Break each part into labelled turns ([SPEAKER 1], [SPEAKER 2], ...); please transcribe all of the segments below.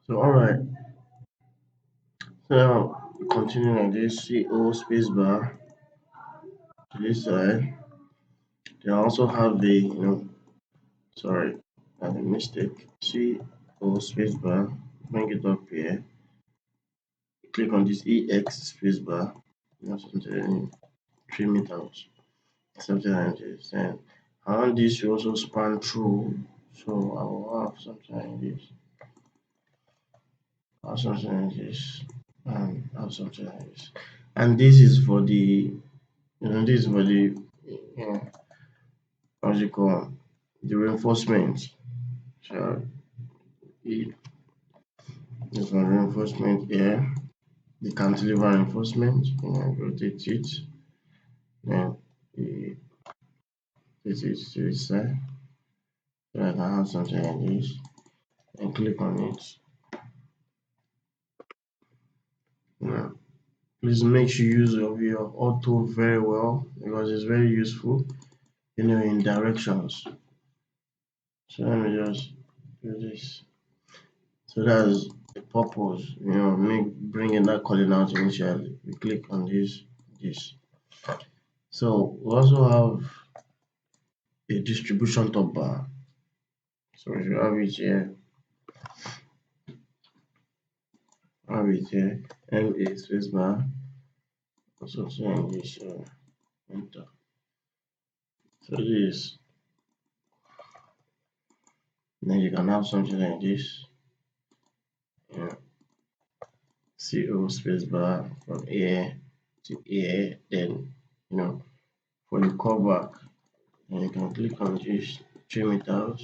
[SPEAKER 1] So alright, so now continuing like this, CO space bar to this side. They also have the sorry, I had a mistake. CO space bar, bring it up here. Click on this EX space bar. Something trim it out. Something like this. And around this you also span through. So I will have something like this. Have something like this. And have something like this. And this is for the this is for the how's it called? The reinforcement. So it is for reinforcement here. The cantilever reinforcement. Rotate it. Then you rotate it to this side. So I can have something like this. And click on it. Yeah. Please make sure you use your auto very well because it's very useful, in directions. So let me just do this. So that's the purpose, bringing that calling out initially. We click on this. So we also have a distribution top bar. So if you have it here, MA space bar, also saying this, enter. So this, then you can have something like this, CO space bar from here to here, then, for the callback, then you can click on this, trim it out,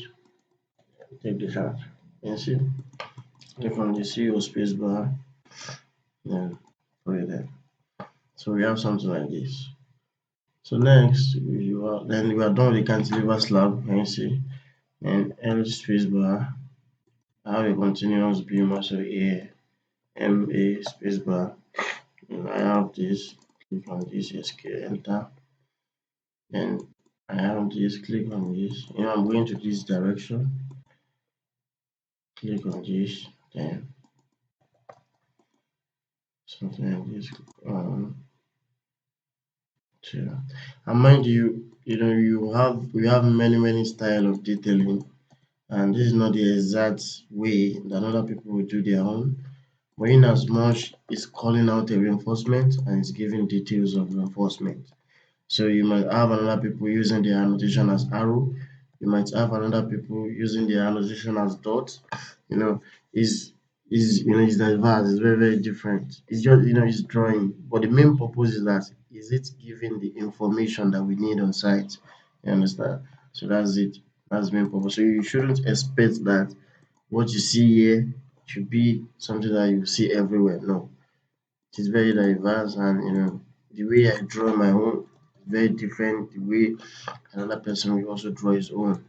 [SPEAKER 1] take this out, and see, click on the CO space bar, then put it there. So we have something like this. So next, then we are done with the cantilever slab, you see, and L space bar. I have a continuous beam also here, MA space bar, and I have this, click on this, escape, enter, and I have this, click on this, I'm going to this direction, click on this, then something like this, two. And mind you, we have many style of detailing, and this is not the exact way that other people will do their own. But in as much is calling out a reinforcement and it's giving details of reinforcement. So you might have another people using their annotation as arrow. You might have another people using their annotation as dot. You know, is diverse. It's very different. It's just it's drawing, but the main purpose is that is it giving the information that we need on site. You understand? So that's it. That's the main purpose. So you shouldn't expect that what you see here should be something that you see everywhere. No, it is very diverse, and the way I draw my own is very different. The way another person will also draw his own.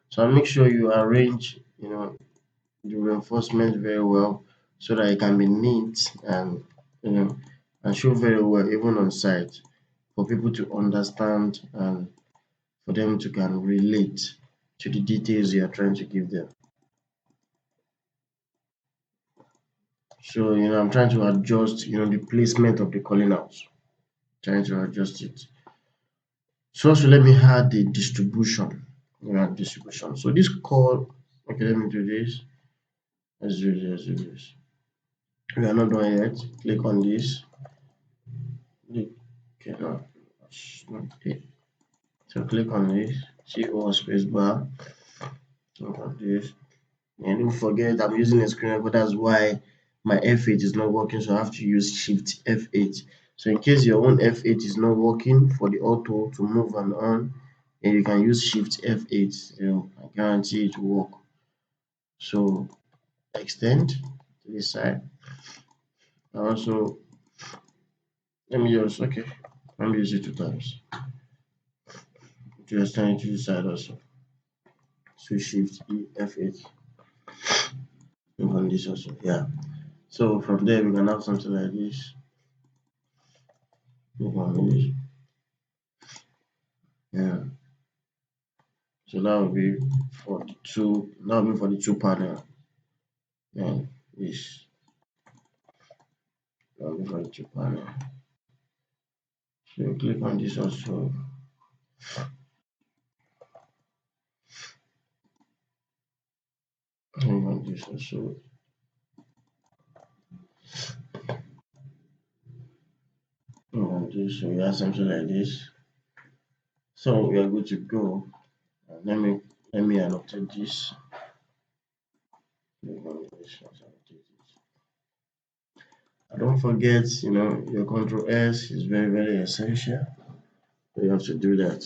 [SPEAKER 1] So I make sure you arrange, the reinforcement very well so that it can be neat and and show very well even on site for people to understand and for them to can relate to the details you are trying to give them. So I'm trying to adjust the placement of the calling out, trying to adjust it. So also let me add the distribution. Distribution. So this call, okay, let me do this. Let's do this. We are not done yet. Click on this. Okay, no, that's not it. So click on this. CO space bar. Click on this. And don't forget I'm using a screen recorder. That's why my F8 is not working. So I have to use Shift F8. So in case your own F8 is not working for the auto to move and on, then you can use Shift F8. I guarantee it will work. So extend to this side. Also, let me use it 2 times to extend it to this side also. So Shift E F8. Click on this also. Yeah. So from there we can have something like this. Click on this. Yeah. So that will be for the two. That will be for the two panel. Yeah. This for the panel. So click on this also. Click on this also. Click on this. So we have something like this. So we are good to go. Let me annotate this. Click on this. Annotate it. And don't forget, your Control S is very, very essential. So you have to do that.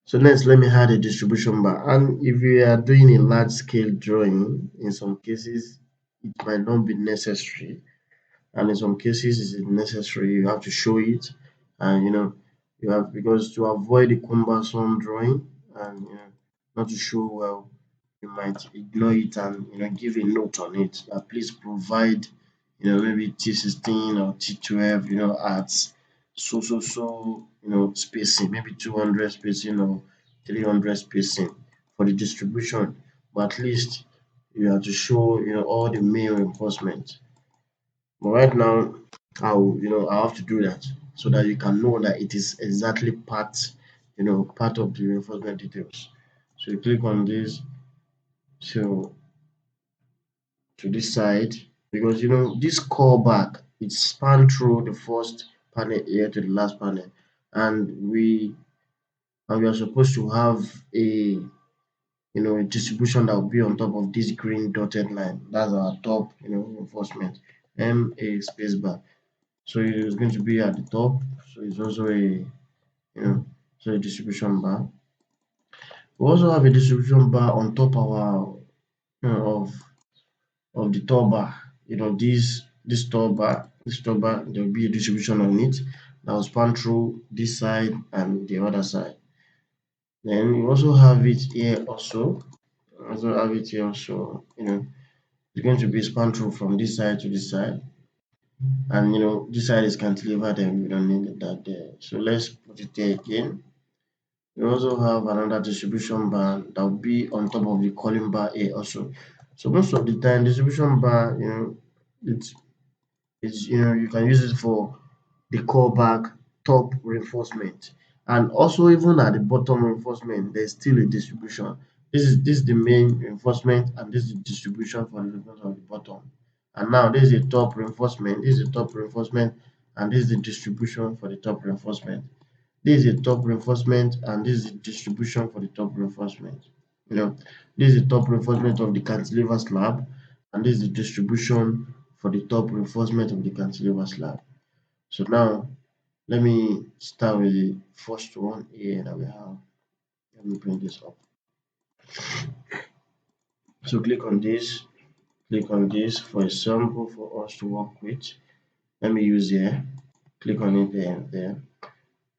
[SPEAKER 1] So next, let me add a distribution bar. And if you are doing a large scale drawing, in some cases, it might not be necessary. And in some cases, it's necessary. You have to show it. And, you have, because to avoid the cumbersome drawing and, not to show well, you might ignore it and, give a note on it. Please provide, maybe T16 or T12, at so, spacing, maybe 200 spacing or 300 spacing for the distribution. But at least you have to show, all the main reinforcement. But right now, I have to do that so that you can know that it is exactly part of the reinforcement details. So you click on this to this side, because this callback, it span through the first panel here to the last panel, and we are supposed to have a distribution that will be on top of this green dotted line. That's our top reinforcement, MA spacebar. So it's going to be at the top. So it's also a distribution bar. We also have a distribution bar on top our of the top bar. This top bar, there will be a distribution on it that will span through this side and the other side. Then you also have it here also. It's going to be span through from this side to this side. And this side is cantilevered and we don't need that there. So let's put it there again. We also have another distribution bar that will be on top of the calling bar here also. So most of the time, distribution bar, it's you can use it for the callback top reinforcement, and also even at the bottom reinforcement, there's still a distribution. This is the main reinforcement, and this is the distribution for the reinforcement of the bottom. And now this is the top reinforcement. This is the top reinforcement, and this is the distribution for the top reinforcement. This is a top reinforcement and this is the distribution for the top reinforcement. You know, this is the top reinforcement of the cantilever slab and this is the distribution for the top reinforcement of the cantilever slab. So now let me start with the first one here that we have. Let me bring this up. So click on this for a sample for us to work with. Let me use here. Click on it there and there.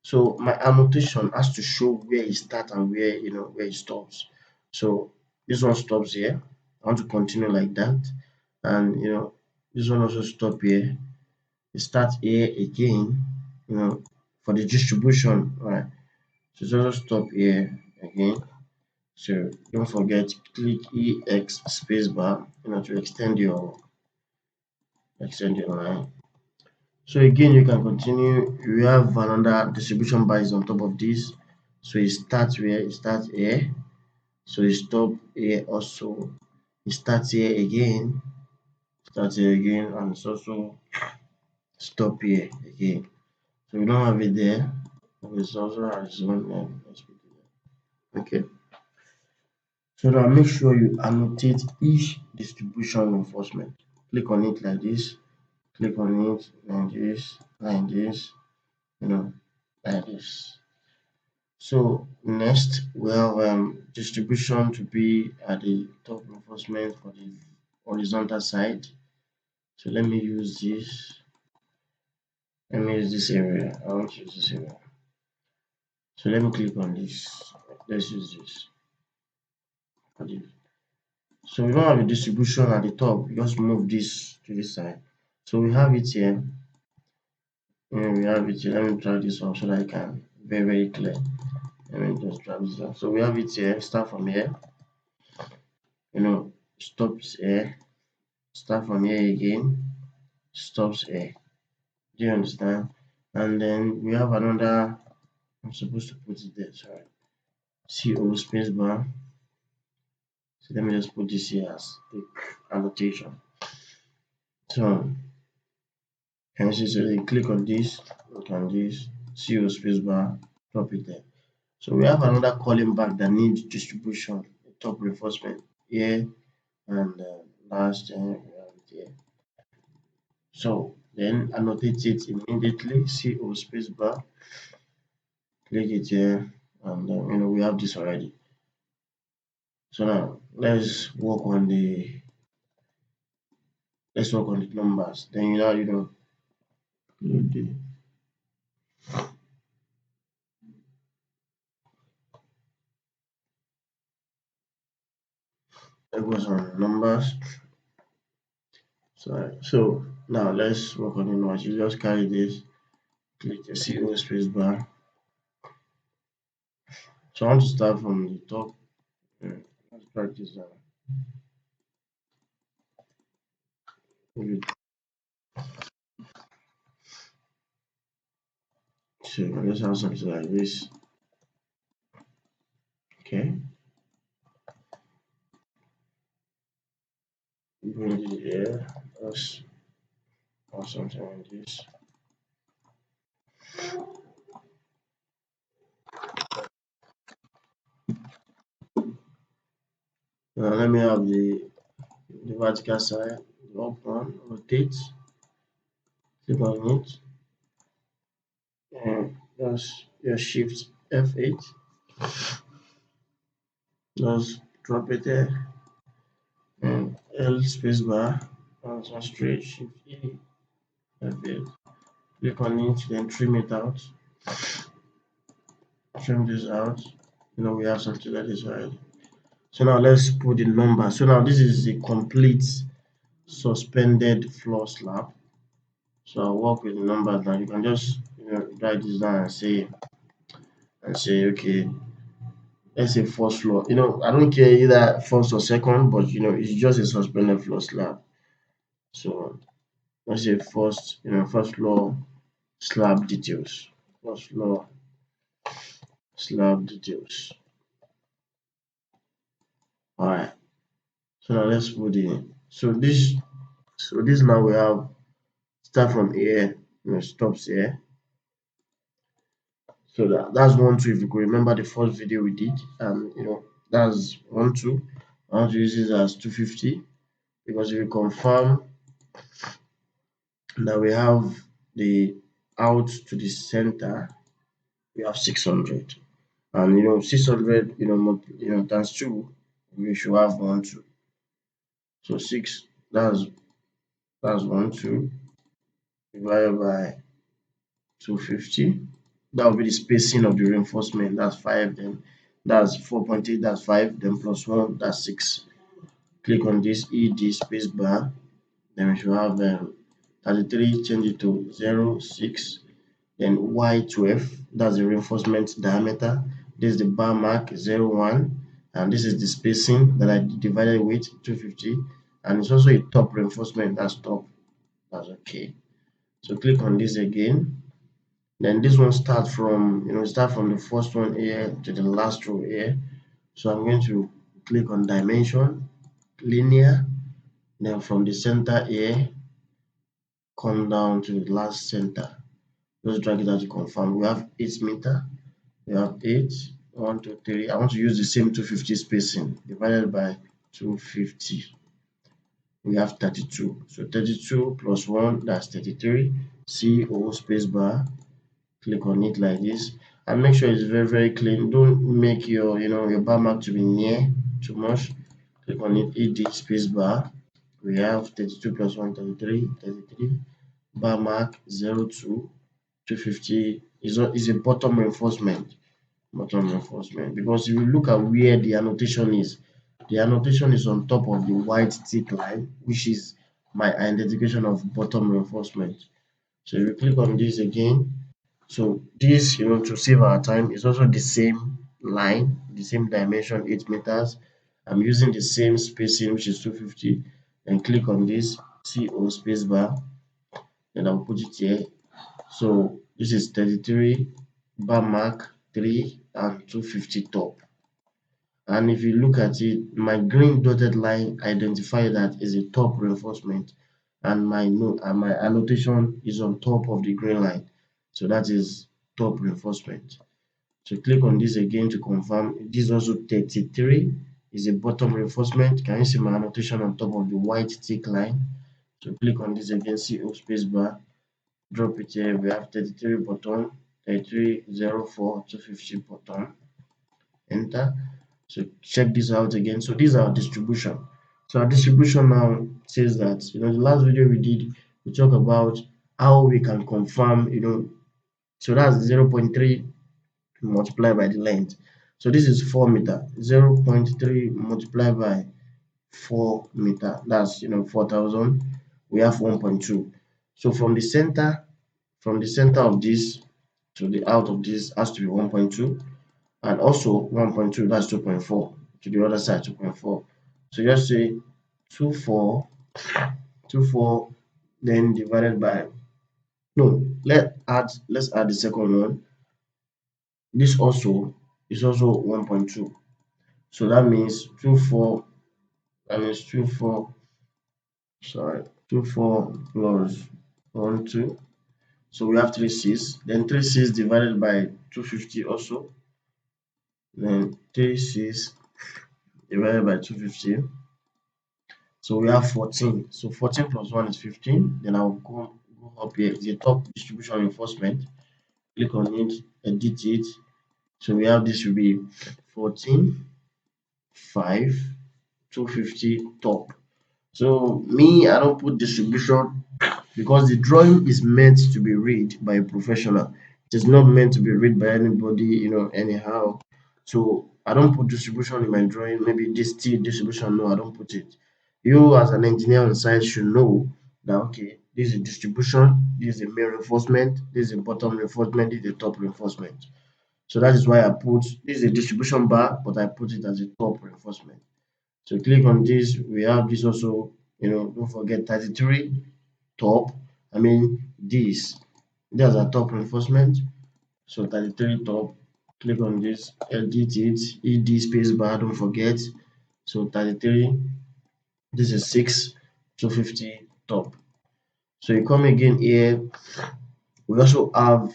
[SPEAKER 1] So my annotation has to show where it starts and where it stops. So this one stops here. I want to continue like that, and this one also stop here. It starts here again. For the distribution, right? So it's also stop here again. So don't forget click EX spacebar, to extend your line. So again, you can continue. We have another distribution bar is on top of this. So it starts where it starts here. So it stop here also. It starts here again. And it's also stop here again. So we don't have it there. It's also has one okay. So now make sure you annotate each distribution reinforcement. Click on it like this. Click on it like this, like this. So next we have distribution to be at the top reinforcement for the horizontal side. So let me use this. Let me use this area. I want to use this area. So let me click on this. Let's use this. So we don't have a distribution at the top. Just move this to this side. So we have it here. We have it here. Let me drag this up so that I can very, very clear. Let me just drag this down. So we have it here. Start from here. Stops here. start from here again, stops here. Do you understand? And then we have another, I'm supposed to put it there, sorry. CO space bar. So let me just put this here as the annotation. So can you see, so you click on this, click on this, CO space bar, drop it there. So we have another calling back that needs distribution, top reinforcement here and last we have it here. So then annotate it immediately, CO space bar, click it here, and we have this already. So now let's work on the numbers. Then the it goes on numbers. So now let's work on the numbers. You just carry this, click the CO space bar. So I want to start from the top. Let's practice that. So let's have something like this. Okay. Bring it here. Let's have something like this. Now let me have the vertical side, the up one, rotate, click on it, and just shift F8, just drop it there, and L spacebar, concentrate, shift E, F8, click on it, then trim it out, trim this out. We have something like this already. So now let's put the number. So now this is a complete suspended floor slab. So I'll work with the numbers now. You can just write this down and say okay, let's say first floor. I don't care either first or second, but it's just a suspended floor slab. So let's say first floor slab details. First floor slab details. Alright. So now let's put in. So this now we have start from here, stops here. So that's 1 2. If you could remember the first video we did, that's 1 2. I want to use this as 250 because if you confirm that we have the out to the center, we have 600, and 600 times 2, we should have 1 2. So 6, that's 1 2 divided by 250. That will be the spacing of the reinforcement. That's 5. Then that's 4.8. That's 5. Then plus 1. That's 6. Click on this ED space bar. Then we should have 33. Change it to 0 6. Then Y12. That's the reinforcement diameter. This is the bar mark 0 1. And this is the spacing that I divided with 250. And it's also a top reinforcement. That's top. That's okay. So click on this again. Then this one start from the first one here to the last row here. So I'm going to click on dimension, linear, then from the center here come down to the last center. Just drag it out to confirm. We have 8 meter. We have 8, 1 2 3. I want to use the same 250 spacing divided by 250. We have 32. So 32 plus 1, that's 33. CO space bar. Click on it like this and make sure it's very very clean. Don't make your your bar mark to be near too much. Click on it, ED space bar. We have 32 plus 1 33 bar mark 0 2 250 is a bottom reinforcement because if you look at where the annotation is on top of the white thick line, which is my identification of bottom reinforcement. So if you click on this again, so this, to save our time, is also the same line, the same dimension, 8 meters. I'm using the same spacing, which is 250. and click on this CO spacebar, then I'll put it here. So this is 33, bar mark 3 and 250 top. And if you look at it, my green dotted line identify that is a top reinforcement, and my annotation is on top of the green line. So that is top reinforcement. So click on this again to confirm. This is also 33 is a bottom reinforcement. Can you see my annotation on top of the white thick line? So click on this again, CO spacebar, drop it here. We have 33 bottom, 3304 250 bottom, enter. So check this out again. So these are our distribution. So our distribution now says that, the last video we did, we talk about how we can confirm, so that's 0.3 multiplied by the length. So this is 4 meter. 0.3 multiplied by 4 meter. That's 4,000. We have 1.2. So from the center of this to the out of this has to be 1.2, and also 1.2, that's 2.4, to the other side 2.4. So just say 24, 24, then divided by, no, let's add the second one. This also is also 1.2. So that means 24, that means 24, sorry, 24 plus 1, 2. So we have 3 6. Then 3 6 divided by 250 also. Then 3 6 divided by 250. So we have 14. So 14 plus 1 is 15. Then I'll go up here. It's a top distribution reinforcement. Click on it, edit it. So we have this will be 14, 5, 250 top. So me, I don't put distribution because the drawing is meant to be read by a professional. It is not meant to be read by anybody, anyhow. So I don't put distribution in my drawing. Maybe this T distribution, no, I don't put it. You as an engineer on site should know that, okay, this is distribution, this is a main reinforcement, this is a bottom reinforcement, this is a top reinforcement. So that is why I put this is a distribution bar, but I put it as a top reinforcement. So click on this. We have this also, don't forget 33 top. I mean this. There's a top reinforcement. So 33 top. Click on this, edit it, ED space bar, don't forget. So 33, this is 6, 250 top. So you come again here. We also have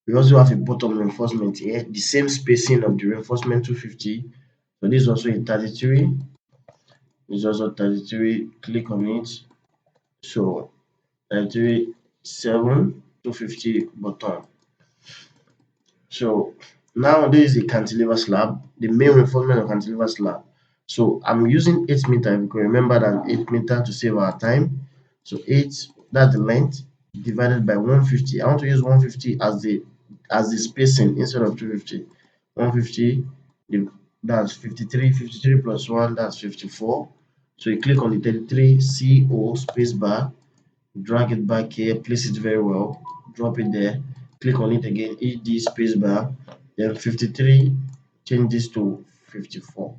[SPEAKER 1] a bottom reinforcement here, the same spacing of the reinforcement 250. So this is also a 33. This is also 33. Click on it. So 33, 7, 250 bottom. So now this is a cantilever slab, the main reinforcement of cantilever slab. So I'm using 8 meter. If you can remember that 8 meter to save our time. So 8, that's the length, divided by 150. I want to use 150 as the spacing instead of 250. 150, that's 53. 53 plus 1, that's 54. So you click on the 33 CO space bar, drag it back here, place it very well, drop it there, click on it again, ED spacebar, then 53 changes to 54,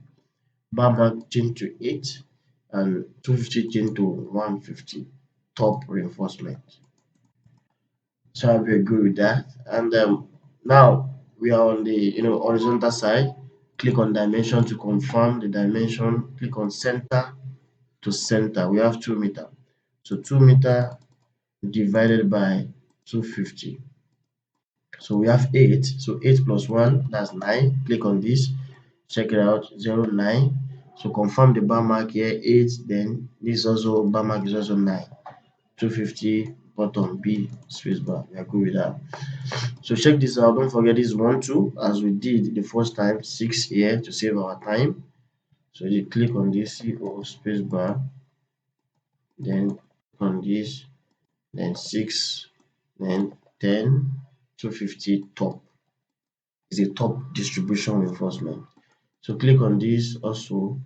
[SPEAKER 1] bar mark change to 8, and 250 change to 150, top reinforcement. So I hope you agree with that. And now we are on the horizontal side. Click on dimension to confirm the dimension. Click on center to center. We have 2 meter. So 2 meter divided by 250. So we have 8. So 8 plus 1, that's 9. Click on this. Check it out. 0, 9. So confirm the bar mark here. 8. Then this also bar mark is also 9. 250 bottom B spacebar. We are good with that. So check this out. Don't forget this 1, 2 as we did the first time. 6 here to save our time. So you click on this CO spacebar. Then on this. Then 6. Then 10. 250 top is a top distribution reinforcement. So click on this also,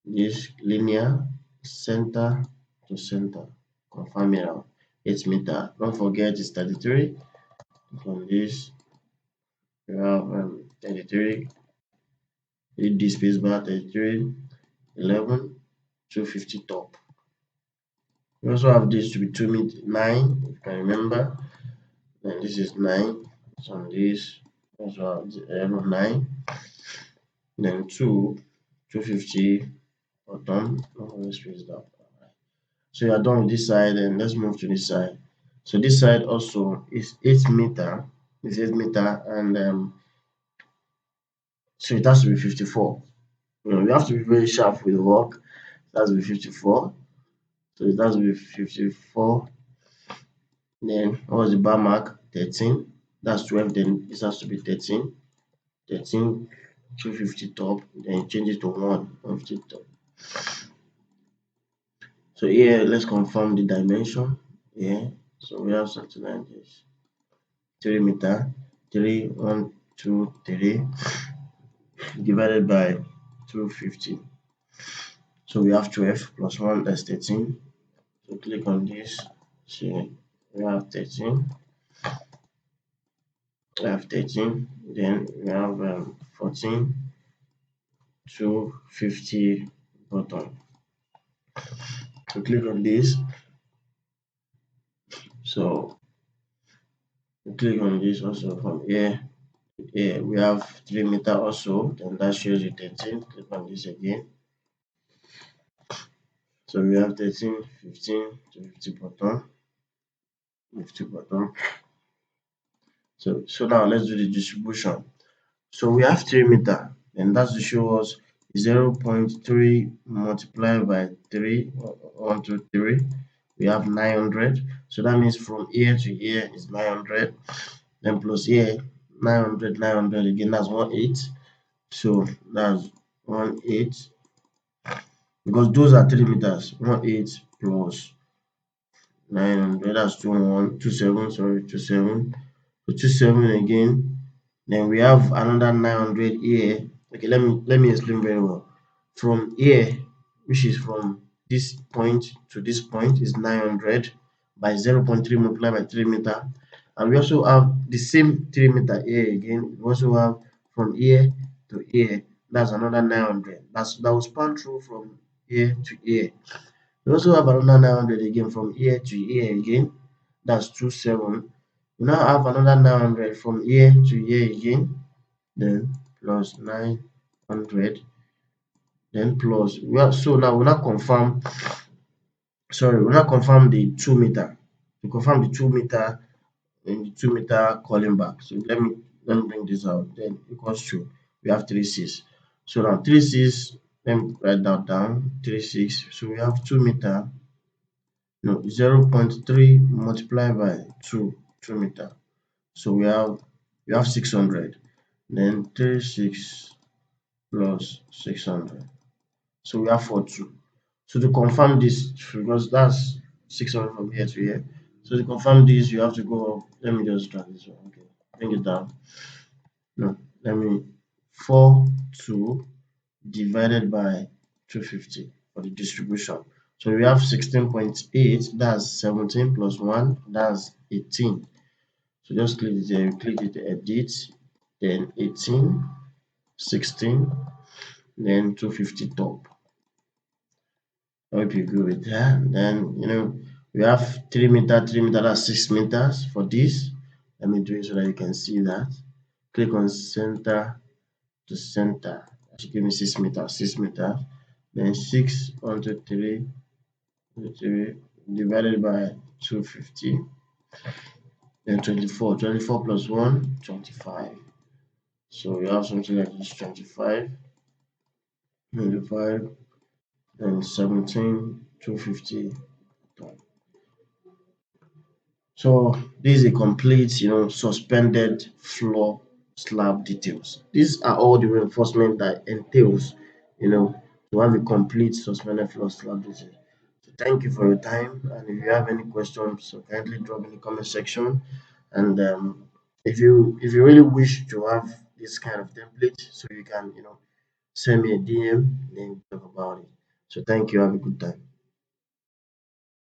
[SPEAKER 1] this linear center to center, confirm it out, 8 meter. Don't forget it's 33. Click on this, we have 33, hit this space bar, 33, 11, 250 top. We also have this to be 9, if you can remember. Then this is 9. So on this, also have the arrow 9. Then 250 bottom. Oh, let's raise that. So you are done with this side, and let's move to this side. So this side also is 8 meter. It's 8 meter, and so it has to be 54. You have to be very sharp with the work. It has to be 54. So it has to be 54. Then what was the bar mark? 13. That's 12. Then this has to be 13. 13, 250 top. Then change it to 150 top. So here, let's confirm the dimension. Yeah. So we have something like this. 3 meter. 3, 1, 2, 3 divided by 250. So we have 12 plus 1, that's 13. So click on this. So we have 13. We have 13. Then we have 14, 250 button. So click on this. So click on this also from here. Here we have 3 meter also. Then that shows you 13. Click on this again. So we have 13, 15, 250 button. 50 button. So now let's do the distribution. So we have 3 meter, and that's to show us 0.3 multiplied by 3, 1, 2, 3. We have 900. So that means from here to here is 900. Then plus here, 900, 900 again, that's 1/8. So that's 1/8. Because those are 3 meters. 1/8 plus 900, that's 27, sorry, 27. So 27 again. Then we have another 900 here. Okay, let me explain very well. From here, which is from this point to this point, is 900 by 0.3 multiplied by 3 meter. And we also have the same 3 meter here again. We also have from here to here. That's another 900. That will span through from here to here. We also have another 900 again from here to here again. That's 27. We now have another 900 from here to here again. Then plus 900. Then plus we have, so now we now confirm. Sorry, we now confirm the 2 meter. To confirm the 2 meter and the 2 meter calling back. So let me bring this out. Then equals to, we have 36. So now 36. Let me write that down. 36. So we have 2 meter. No, 0.3 multiplied by 2 meter. So we have 600. Then 36 plus 600. So we have 42. So to confirm this, because that's 600 from here to here. So to confirm this, you have to go up. Let me just drag this one. Okay, bring it down. No, let me 42 divided by 250 for the distribution. So we have 16.8. That's 17 plus 1. That's 18. So just click it there. You click it, edit, then 18, 16, then 250 top. I hope you agree with that. Then we have 3 meter, 3 meter, that's 6 meters for this. Let me do it so that you can see that. Click on center to center. That should give me 6 meters, 6 meters. Then 6 onto 3, 3 divided by 250. Then 24. 24 plus 1, 25. So we have something like this: 25, 25, and 17, 250. So this is a complete, suspended floor slab details. These are all the reinforcement that entails, to have a complete suspended floor slab detail. So thank you for your time. And if you have any questions, so kindly drop in the comment section. And if you really wish to have this kind of template, so you can, send me a DM, then talk about it. So thank you. Have a good time.